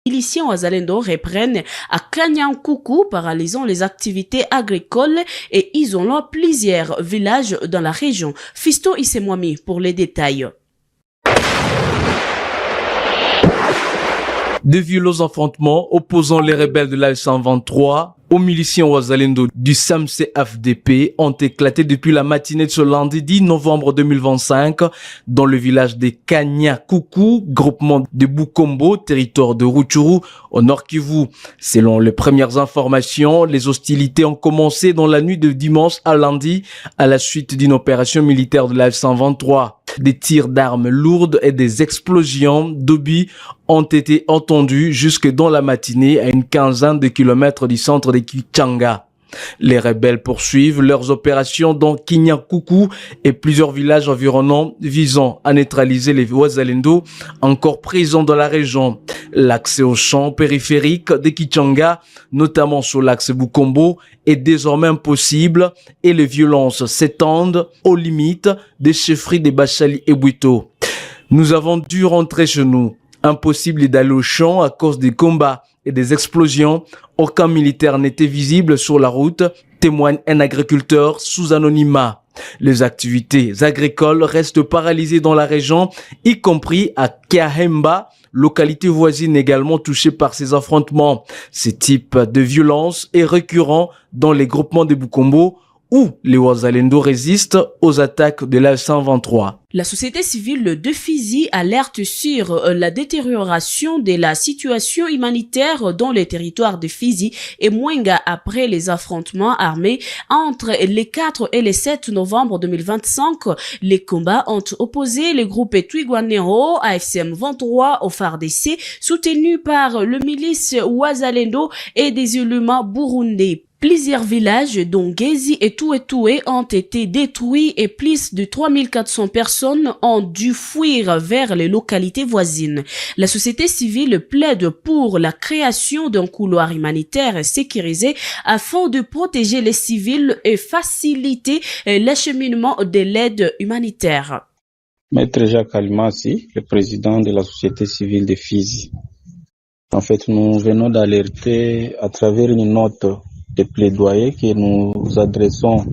miliciens wazalendo reprennent à Kanyankoukou, paralysant les activités agricoles et isolant plusieurs villages dans la région. Fisto Issemwami pour les détails. De violents affrontements opposant les rebelles de l'A123 aux miliciens wazalendo du SAMC-FDP ont éclaté depuis la matinée de ce lundi 10 novembre 2025 dans le village de Kanyankoukou, groupement de Bukombo, territoire de Rutshuru, au Nord Kivu. Selon les premières informations, les hostilités ont commencé dans la nuit de dimanche à lundi à la suite d'une opération militaire de l'A123. Des tirs d'armes lourdes et des explosions d'obus ont été entendus jusque dans la matinée à une quinzaine de kilomètres du centre de Kichanga. Les rebelles poursuivent leurs opérations dans Kanyankoukou et plusieurs villages environnants visant à neutraliser les wazalendo encore présents dans la région. L'accès aux champs périphériques de Kichanga, notamment sur l'axe Bukombo, est désormais impossible et les violences s'étendent aux limites des chefferies de Bachali et Bwito. Nous avons dû rentrer chez nous. Impossible d'aller au champ à cause des combats et des explosions. Aucun militaire n'était visible sur la route, témoigne un agriculteur sous anonymat. Les activités agricoles restent paralysées dans la région, y compris à Kiahemba, localité voisine également touchée par ces affrontements. Ce type de violence est récurrent dans les groupements de Bukombo où les wazalendo résistent aux attaques de l'A123. La société civile de Fizi alerte sur la détérioration de la situation humanitaire dans les territoires de Fizi et Mwenga après les affrontements armés entre les 4 et les 7 novembre 2025. Les combats ont opposé les groupes Twigwanero, AFCM 23 au FARDC, soutenus par le milice Wazalendo et des éléments burundais. Plusieurs villages, dont Gezi et Touetoué, ont été détruits et plus de 3400 personnes ont dû fuir vers les localités voisines. La société civile plaide pour la création d'un couloir humanitaire sécurisé afin de protéger les civils et faciliter l'acheminement de l'aide humanitaire. Maître Jacques Alimassi, le président de la société civile de Fizi. En fait, nous venons d'alerter à travers une note de plaidoyer que nous adressons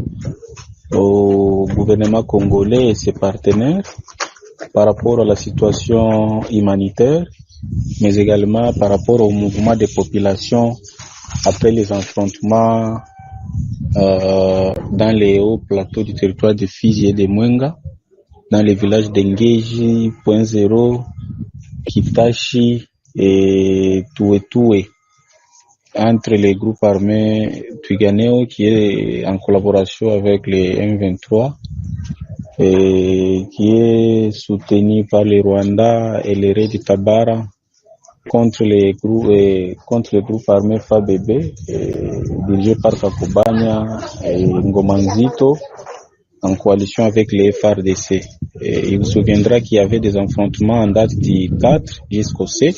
au gouvernement congolais et ses partenaires par rapport à la situation humanitaire, mais également par rapport au mouvement des populations après les affrontements dans les hauts plateaux du territoire de Fizi et de Mwenga, dans les villages d'Engeji, Point Zéro, Kitashi et Touetoué, entre les groupes armés Twigwaneho qui est en collaboration avec les M23 et qui est soutenu par les Rwandais et les Reds Tabara contre les groupes armés FABB dirigés par Kakubanya et Ngomanzito en coalition avec les FARDC. Et il vous souviendra qu'il y avait des affrontements en date du 4 jusqu'au 7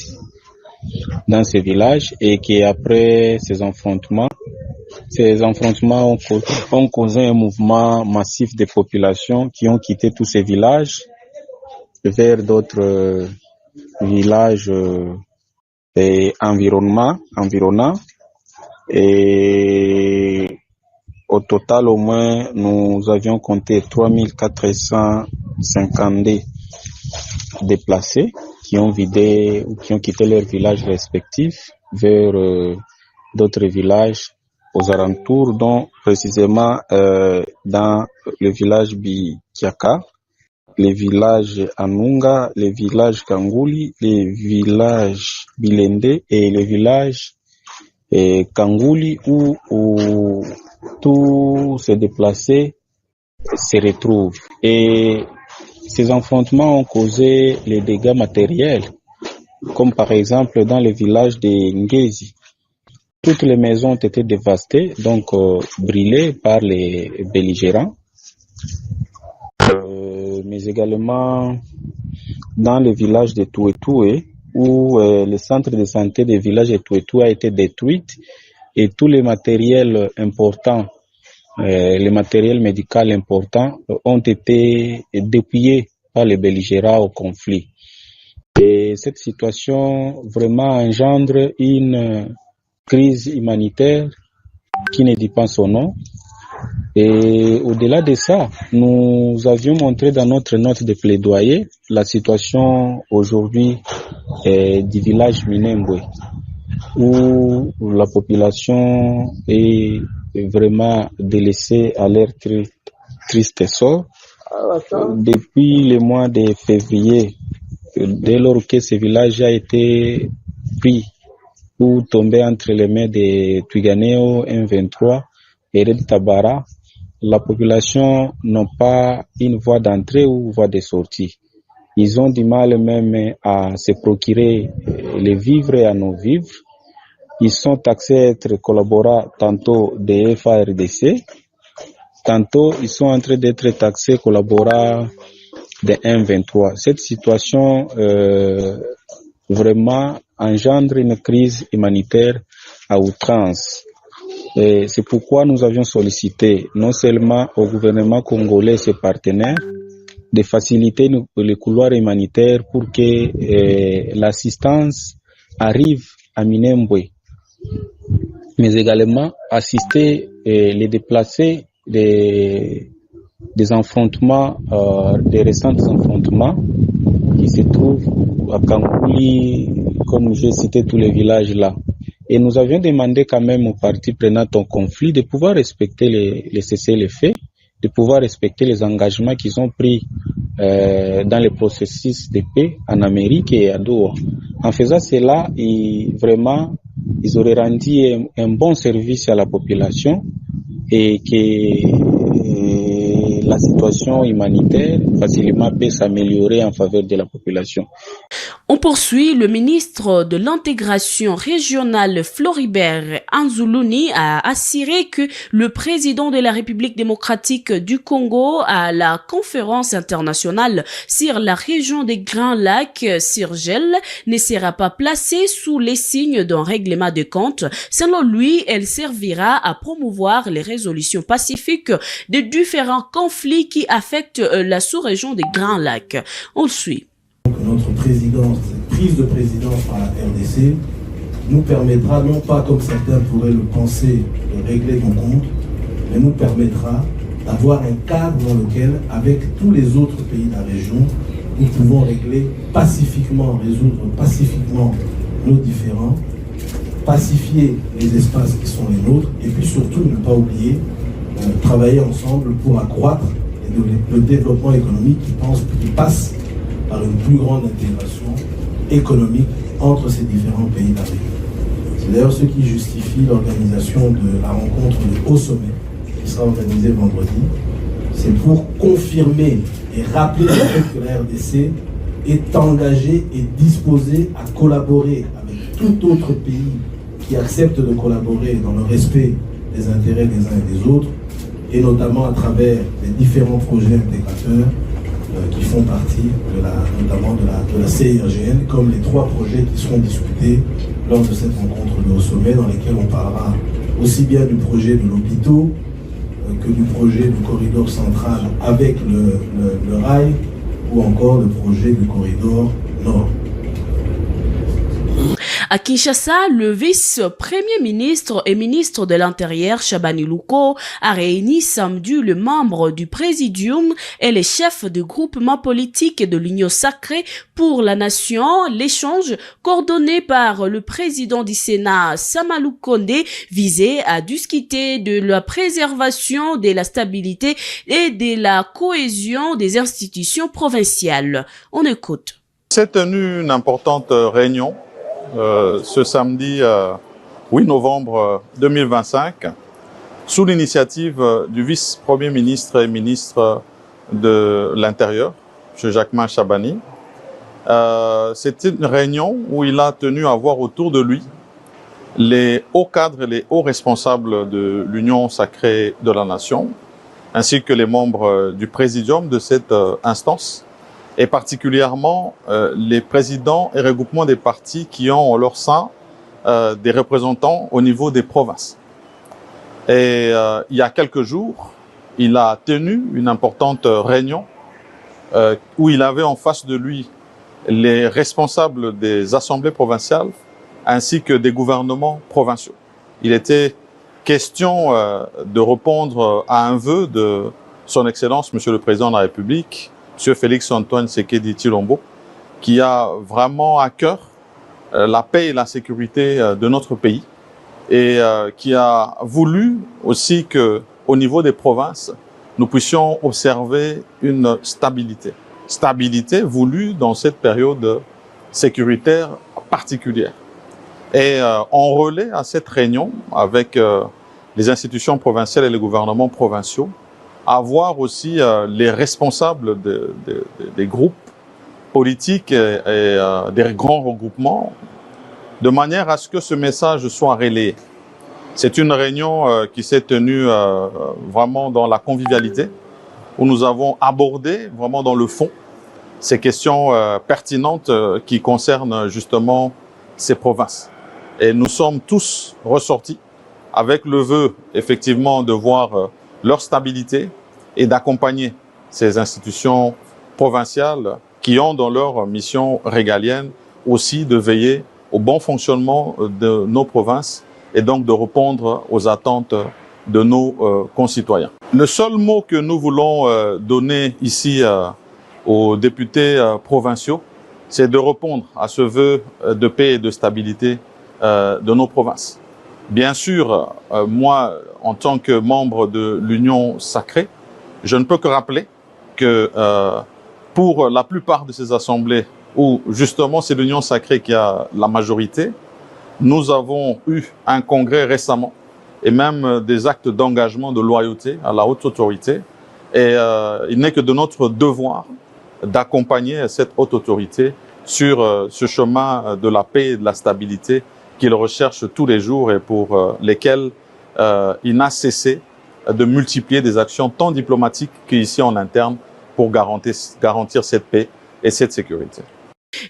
dans ces villages et qu'après ces affrontements ont causé un mouvement massif de populations qui ont quitté tous ces villages vers d'autres villages environnants. Et au total, au moins, nous avions compté 3452 déplacés qui ont vidé ou qui ont quitté leurs villages respectifs vers d'autres villages aux alentours, dont précisément dans le village Bikiaka, les villages Anunga, les villages Kangouli, les villages Bilende et les villages Kangouli où tous ces déplacés se retrouvent. Et ces affrontements ont causé les dégâts matériels, comme par exemple dans le village de Ngezi. Toutes les maisons ont été dévastées, donc brûlées par les belligérants. Mais également dans le village de Touetoué, où le centre de santé des villages de Touetoué a été détruit et tous les matériels importants, les matériels médicaux importants ont été dépouillés par les belligérants au conflit. Et cette situation vraiment engendre une crise humanitaire qui ne dit pas son nom. Et au-delà de ça, nous avions montré dans notre note de plaidoyer la situation aujourd'hui du village Minembwe, où la population est vraiment délaissée à leur triste sort. Depuis le mois de février, dès lors que ce village a été pris ou tombé entre les mains de Twirwaneho M23 et Red Tabara, la population n'a pas une voie d'entrée ou voie de sortie. Ils ont du mal même à se procurer les vivres et à nos vivres. Ils sont taxés à être collaborants tantôt des FARDC, tantôt ils sont en train d'être taxés collaborants des M23. Cette situation vraiment engendre une crise humanitaire à outrance. Et c'est pourquoi nous avions sollicité non seulement au gouvernement congolais et ses partenaires de faciliter les couloirs humanitaires pour que l'assistance arrive à Minembwe, mais également assister les déplacés des affrontements, des récents affrontements qui se trouvent à Kankouli, comme j'ai cité tous les villages là. Et nous avions demandé quand même aux parties prenantes en conflit de pouvoir respecter les cessez-le-feu, de pouvoir respecter les engagements qu'ils ont pris dans le processus de paix en Amérique et à Doha. En faisant cela, ils auraient rendu un bon service à la population et que la situation humanitaire facilement peut s'améliorer en faveur de la population. On poursuit. Le ministre de l'intégration régionale Floribert Anzuluni a assuré que le président de la République démocratique du Congo à la conférence internationale sur la région des Grands Lacs, CIRGL, ne sera pas placé sous les signes d'un règlement de compte. Selon lui, elle servira à promouvoir les résolutions pacifiques de différents conflits qui affectent la sous-région des Grands Lacs. On le suit. Notre présidence, cette prise de présidence par la RDC nous permettra, non pas comme certains pourraient le penser, de régler nos comptes, mais nous permettra d'avoir un cadre dans lequel, avec tous les autres pays de la région, nous pouvons régler pacifiquement, résoudre pacifiquement nos différends, pacifier les espaces qui sont les nôtres, et puis surtout ne pas oublier travailler ensemble pour accroître le développement économique qui passe par une plus grande intégration économique entre ces différents pays d'Afrique. C'est d'ailleurs ce qui justifie l'organisation de la rencontre de haut sommet qui sera organisée vendredi. C'est pour confirmer et rappeler le fait que la RDC est engagée et disposée à collaborer avec tout autre pays qui accepte de collaborer dans le respect des intérêts des uns et des autres, et notamment à travers les différents projets intégrateurs qui font partie notamment de la CIRGL, comme les 3 projets qui seront discutés lors de cette rencontre de haut sommet, dans lesquels on parlera aussi bien du projet de l'hôpital que du projet du corridor central avec le rail, ou encore le projet du corridor nord. À Kinshasa, le vice-premier ministre et ministre de l'Intérieur, Chabani Louko, a réuni samedi les membres du Présidium et les chefs de groupement politique de l'Union sacrée pour la nation. L'échange, coordonné par le président du Sénat, Samalou Kondé, visait à discuter de la préservation de la stabilité et de la cohésion des institutions provinciales. On écoute. C'est tenu une importante réunion ce samedi 8 novembre 2025 sous l'initiative du vice-premier ministre et ministre de l'Intérieur, M. Jacquemin Chabani. C'était une réunion où il a tenu à voir autour de lui les hauts cadres et les hauts responsables de l'Union sacrée de la nation, ainsi que les membres du présidium de cette instance, et particulièrement les présidents et regroupements des partis qui ont en leur sein des représentants au niveau des provinces. Et il y a quelques jours, il a tenu une importante réunion où il avait en face de lui les responsables des assemblées provinciales ainsi que des gouvernements provinciaux. Il était question de répondre à un vœu de son Excellence, Monsieur le Président de la République, Monsieur Félix-Antoine Tshisekedi Tshilombo, qui a vraiment à cœur la paix et la sécurité de notre pays et qui a voulu aussi que, au niveau des provinces, nous puissions observer une stabilité. Stabilité voulue dans cette période sécuritaire particulière. Et on relaie à cette réunion avec les institutions provinciales et les gouvernements provinciaux, à voir aussi les responsables des groupes politiques et des grands regroupements, de manière à ce que ce message soit relayé. C'est une réunion qui s'est tenue vraiment dans la convivialité, où nous avons abordé vraiment dans le fond ces questions pertinentes qui concernent justement ces provinces. Et nous sommes tous ressortis avec le vœu, effectivement, de voir leur stabilité et d'accompagner ces institutions provinciales qui ont dans leur mission régalienne aussi de veiller au bon fonctionnement de nos provinces et donc de répondre aux attentes de nos concitoyens. Le seul mot que nous voulons donner ici aux députés provinciaux, c'est de répondre à ce vœu de paix et de stabilité de nos provinces. Bien sûr, moi, en tant que membre de l'Union sacrée, je ne peux que rappeler que pour la plupart de ces assemblées où justement c'est l'Union sacrée qui a la majorité, nous avons eu un congrès récemment et même des actes d'engagement de loyauté à la haute autorité. Et il n'est que de notre devoir d'accompagner cette haute autorité sur ce chemin de la paix et de la stabilité qu'il recherche tous les jours et pour lesquels il n'a cessé de multiplier des actions tant diplomatiques qu'ici en interne pour garantir cette paix et cette sécurité.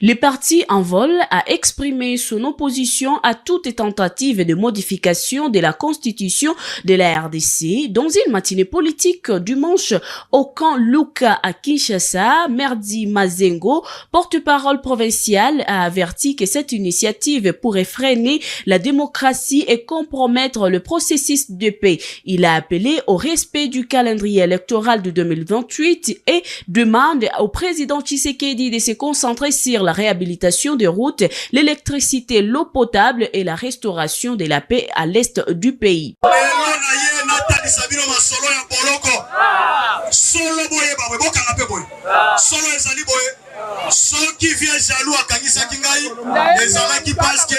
Le parti En Vol a exprimé son opposition à toute tentative de modification de la constitution de la RDC dans une matinée politique dimanche au camp Luka à Kinshasa. Merdi Mazengo, porte-parole provincial, a averti que cette initiative pourrait freiner la démocratie et compromettre le processus de paix. Il a appelé au respect du calendrier électoral de 2028 et demande au président Tshisekedi de se concentrer sur la réhabilitation des routes, l'électricité, l'eau potable et la restauration de la paix à l'est du pays. Ceux qui viennent jaloux à Kanisa Kingaï, les gens qui pensent que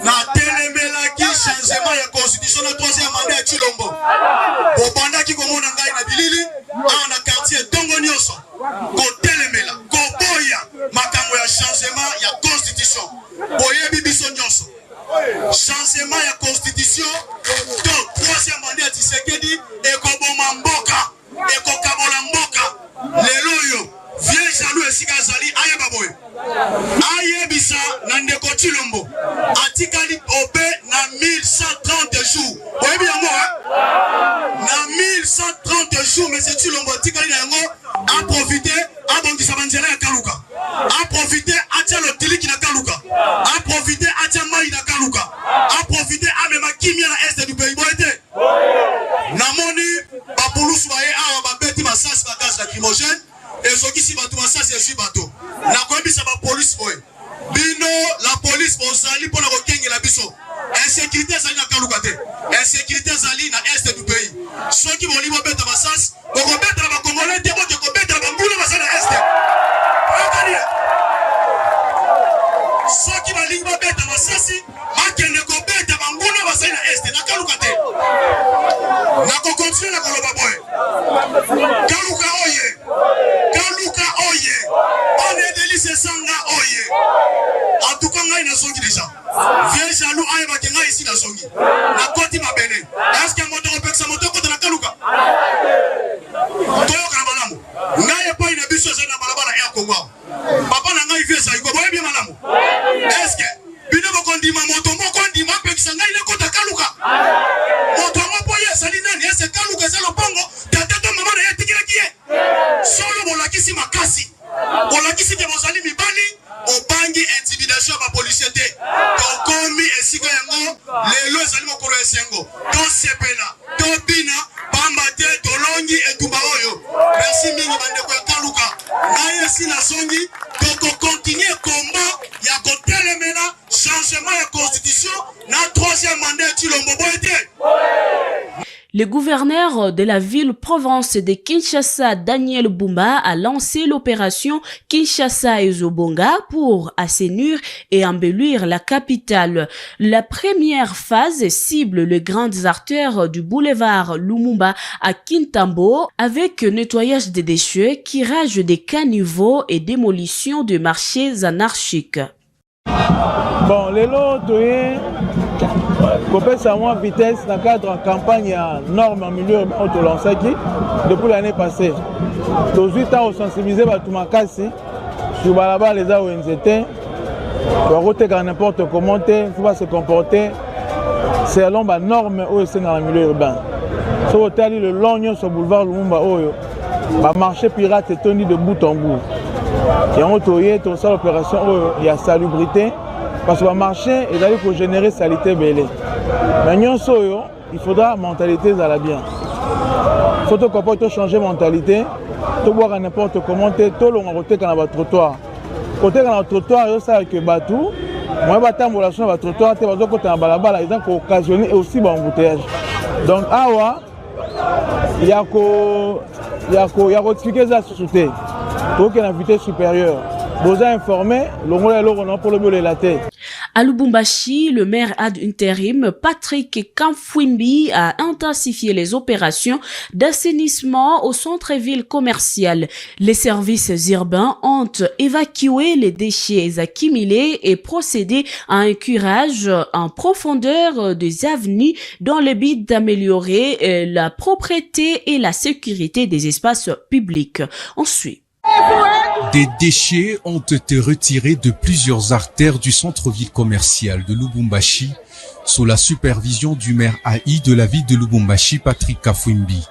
na telemela qui changement la constitution le troisième mandat à Tshilombo. Pour pendant qui comme on a na bilili, on a quartier Tongo Nyoso. Ko telemela, ko boya, makambo ya changement ya constitution. Boye bibiso Nyoso. Changement ya constitution, donc troisième mandat à Tshisekedi et ko boma mboka, et ko kabola mboka. Lelo yo. Viens jaloux et Sigazali, aye baboy. Aye bisa, nandeko Tshilombo. Atikali obe na 1130 jours. Oye bien moi, na 1130 jours, mais c'est Tshilombo. Atikali nango, a profité, a bongisa banjela ya Kaluka. A profité, a tia le tiliki na Kaluka. A profité, a tia mai na Kaluka. A profité, a mema kimia na est du pays. Boyete. Namoni, Bapoulous waye, a babeti masas na gaz lacrymogène. Et ce qui s'y bat, ça c'est sur bateau. La combi ça va police boy. Bino la police bon sali pour la requin et la biso. Insécurité sali na Kalukate. Insécurité sali na est du pays. Ceux qui vont libre bête massas, on va mettre la Congolais, on va mettre la boule massas na est. Regardez. Ceux qui vont libre bête massas, maquille ne cobette la boule massas na est na Kalukate. Na ko continue na koloba boy. Kaluka oye. Kaluka oye. On est délice sanga oye. En tout cas, on a songi déjà. Viens jaloux aye bakenga ici na songi. Na koti ma bene. Est-ce que moto repek sa moto kota na Kaluka? Toyo kana malamu. Ngaye pa ina biso za na balabala ya Kongo. Papa na ngai vie sa iko boye bien malamu. Est-ce que bino ko ndima moto moko ndima pe kisanga ile kota Kaluka? Moto moko ye sali nani? Est-ce Kaluka za lopongo? Tata to mama na yetikira kiye. Solo bolakisi makasi. bolakisi ke bozali mibali obangi intimidation ba policier te tokomi esika yango lelo ezali mokolo esengo tosepela tobina pamba te tolongi etumba oyo. Merci mingi bandeko ya Kaluka naye esi nasongi tokokontinue combat ya kotelemela changement ya constitution na troisième mandat Tshilombo boyete. Le gouverneur de la ville-province de Kinshasa, Daniel Bumba, a lancé l'opération Kinshasa et Zobonga pour assainir et embellir la capitale. La première phase cible les grandes artères du boulevard Lumumba à Kintambo avec nettoyage des déchets, curage des caniveaux et démolition de marchés anarchiques. Bon, les lots kopesa moins vitesse dans le cadre de campagne norme en milieu urbain depuis l'année passée. Tous 8 ans, on sensibilisé tout makasi sur balaba les ONZT. On va n'importe comment, il faut pas se comporter selon les normes dans le milieu urbain. Si on a le long sur le boulevard Lumumba, le marché pirate est tenu de bout en bout. Et on a ça l'opération, il y a salubrité. Parce que le marché est allé pour générer salité belée. Mais il faudra mentalité à la bien. Il faut changer mentalité. Il faut boire n'importe comment. Il faut côté dans le trottoir. Côté dans le trottoir, il y a que bateau. Moi, je vais la sur le trottoir. Il y a occasionner aussi un embouteillage. Donc, il y a rectifier ça société. Donc, il y a une vitesse supérieure. Vous avez informé, pour le mieux la tête. À Lubumbashi, le maire ad intérim Patrick Kamfwimbi a intensifié les opérations d'assainissement au centre-ville commercial. Les services urbains ont évacué les déchets accumulés et procédé à un curage en profondeur des avenues dans le but d'améliorer la propreté et la sécurité des espaces publics. Ensuite, des déchets ont été retirés de plusieurs artères du centre-ville commercial de Lubumbashi sous la supervision du maire AI de la ville de Lubumbashi, Patrick Kamfwimbi.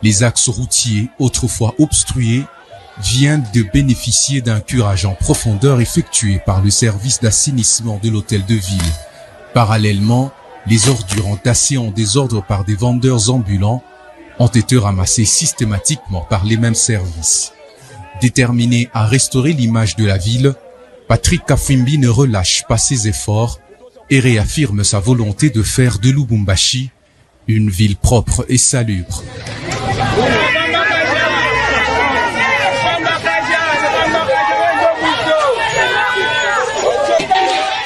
Les axes routiers, autrefois obstrués, viennent de bénéficier d'un curage en profondeur effectué par le service d'assainissement de l'hôtel de ville. Parallèlement, les ordures entassées en désordre par des vendeurs ambulants ont été ramassées systématiquement par les mêmes services. Déterminé à restaurer l'image de la ville, Patrick Kamfwimbi ne relâche pas ses efforts et réaffirme sa volonté de faire de Lubumbashi une ville propre et salubre.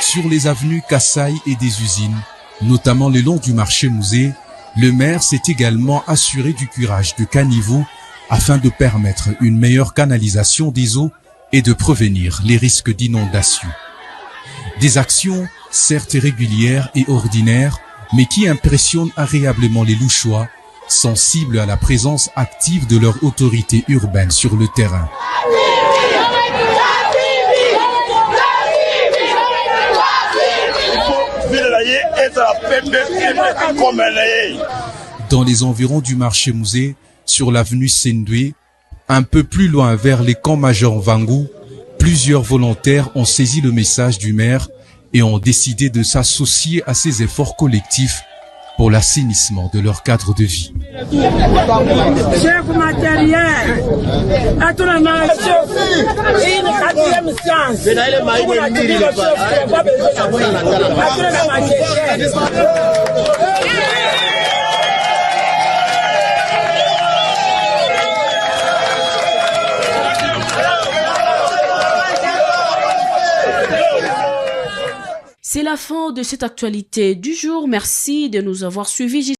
Sur les avenues Kassai et des usines, notamment le long du marché musée, le maire s'est également assuré du curage de caniveaux afin de permettre une meilleure canalisation des eaux et de prévenir les risques d'inondation. Des actions, certes régulières et ordinaires, mais qui impressionnent agréablement les Louchois, sensibles à la présence active de leur autorité urbaine sur le terrain. Dans les environs du marché musée, sur l'avenue Sendwe, un peu plus loin vers les camps Major Vangu, plusieurs volontaires ont saisi le message du maire et ont décidé de s'associer à ces efforts collectifs pour l'assainissement de leur cadre de vie. C'est la fin de cette actualité du jour. Merci de nous avoir suivis.